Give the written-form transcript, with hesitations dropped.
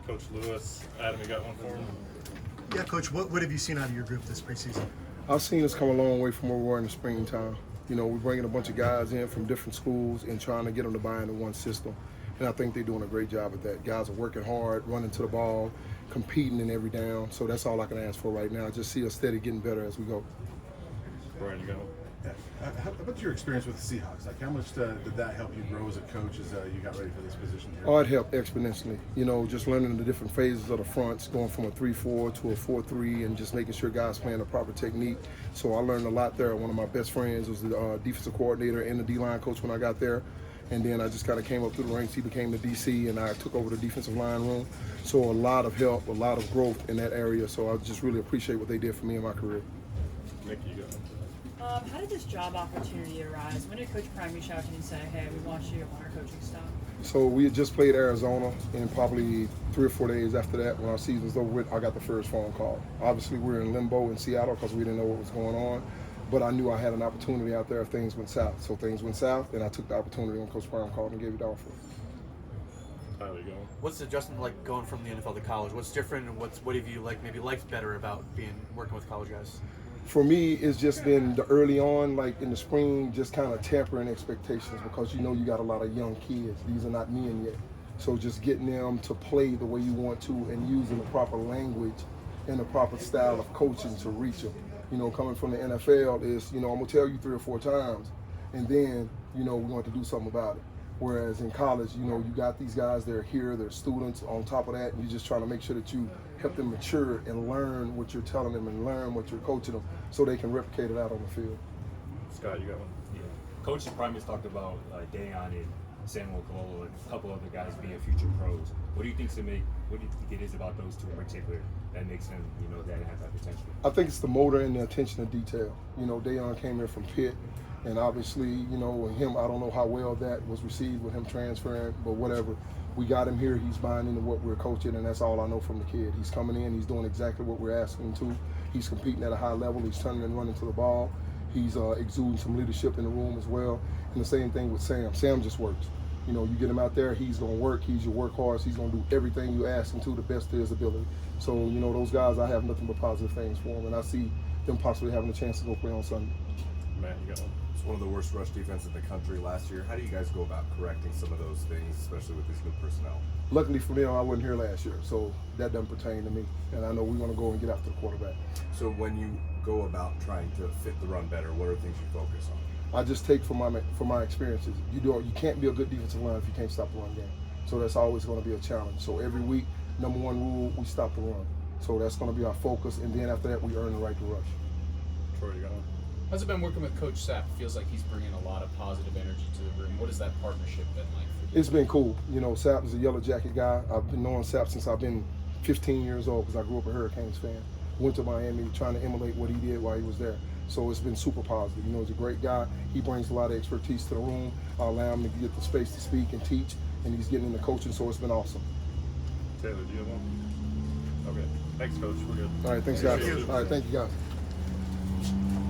Coach Lewis. Adam, you got one for him? Yeah, Coach, what have you seen out of your group this preseason? I've seen us come a long way from where we were in the springtime. You know, we're bringing a bunch of guys in from different schools and trying to get them to buy into one system. And I think they're doing a great job at that. Guys are working hard, running to the ball, competing in every down. So that's all I can ask for right now. Just see us steady getting better as we go. Brian, you got one? How about your experience with the Seahawks? Like, how much did that help you grow as a coach as you got ready for this position here? Oh, it helped exponentially. You know, just learning the different phases of the fronts, going from a 3-4 to a 4-3, and just making sure guys playing the proper technique. So I learned a lot there. One of my best friends was the defensive coordinator and the D-line coach when I got there. And then I just kind of came up through the ranks. He became the DC, and I took over the defensive line room. So a lot of help, a lot of growth in that area. So I just really appreciate what they did for me in my career. Nick, you got one? How did this job opportunity arise? When did Coach Prime reach out to you and say, hey, we want you on our coaching staff? So we had just played Arizona, and probably 3 or 4 days after that, when our season's over with, I got the first phone call. Obviously, we were in limbo in Seattle because we didn't know what was going on, but I knew I had an opportunity out there if things went south. So things went south, and I took the opportunity when Coach Prime called and gave me the offer. Tyler, you got one? What's the adjustment like going from the NFL to college? What's different, and what have you maybe liked better about working with college guys? For me, it's just been the early on, like in the spring, just kind of tempering expectations because you know you got a lot of young kids. These are not men yet. So just getting them to play the way you want to and using the proper language and the proper style of coaching to reach them. You know, coming from the NFL is, you know, I'm going to tell you 3 or 4 times and then, you know, we're going to do something about it. Whereas in college, you know, you got these guys, they're here, they're students. On top of that, and you're just trying to make sure that you help them mature and learn what you're telling them and learn what you're coaching them so they can replicate it out on the field. Scott, you got one? Yeah. Coach Prime has talked about Deon and Sam and a couple other guys being future pros. What do you think it is about those two in particular that makes them, you know, that have that potential? I think it's the motor and the attention to detail. You know, Deon came here from Pitt. And obviously, you know, with him, I don't know how well that was received with him transferring, but whatever. We got him here, he's buying into what we're coaching, and that's all I know from the kid. He's coming in, he's doing exactly what we're asking him to. He's competing at a high level, he's turning and running to the ball. He's exuding some leadership in the room as well. And the same thing with Sam. Sam just works. You know, you get him out there, he's going to work, he's your workhorse, he's going to do everything you ask him to the best of his ability. So, you know, those guys, I have nothing but positive things for them, and I see them possibly having a chance to go play on Sunday. Matt, you got one? It's one of the worst rush defenses in the country last year. How do you guys go about correcting some of those things, especially with these new personnel? Luckily for them, I wasn't here last year, so that doesn't pertain to me. And I know we want to go and get after the quarterback. So when you go about trying to fit the run better, what are things you focus on? I just take from my experiences. You can't be a good defensive line if you can't stop the run game. So that's always going to be a challenge. So every week, number one rule, we stop the run. So that's going to be our focus, and then after that, we earn the right to rush. Troy, you got one? How's it been working with Coach Sapp? Feels like he's bringing a lot of positive energy to the room. What has that partnership been like for you? It's been cool. You know, Sapp is a yellow jacket guy. I've been knowing Sapp since I've been 15 years old because I grew up a Hurricanes fan. Went to Miami trying to emulate what he did while he was there. So it's been super positive. You know, he's a great guy. He brings a lot of expertise to the room. I allow him to get the space to speak and teach, and he's getting into coaching, so it's been awesome. Taylor, do you have one? Okay. Thanks, Coach. We're good. All right, thanks, guys. All right, thank you, guys.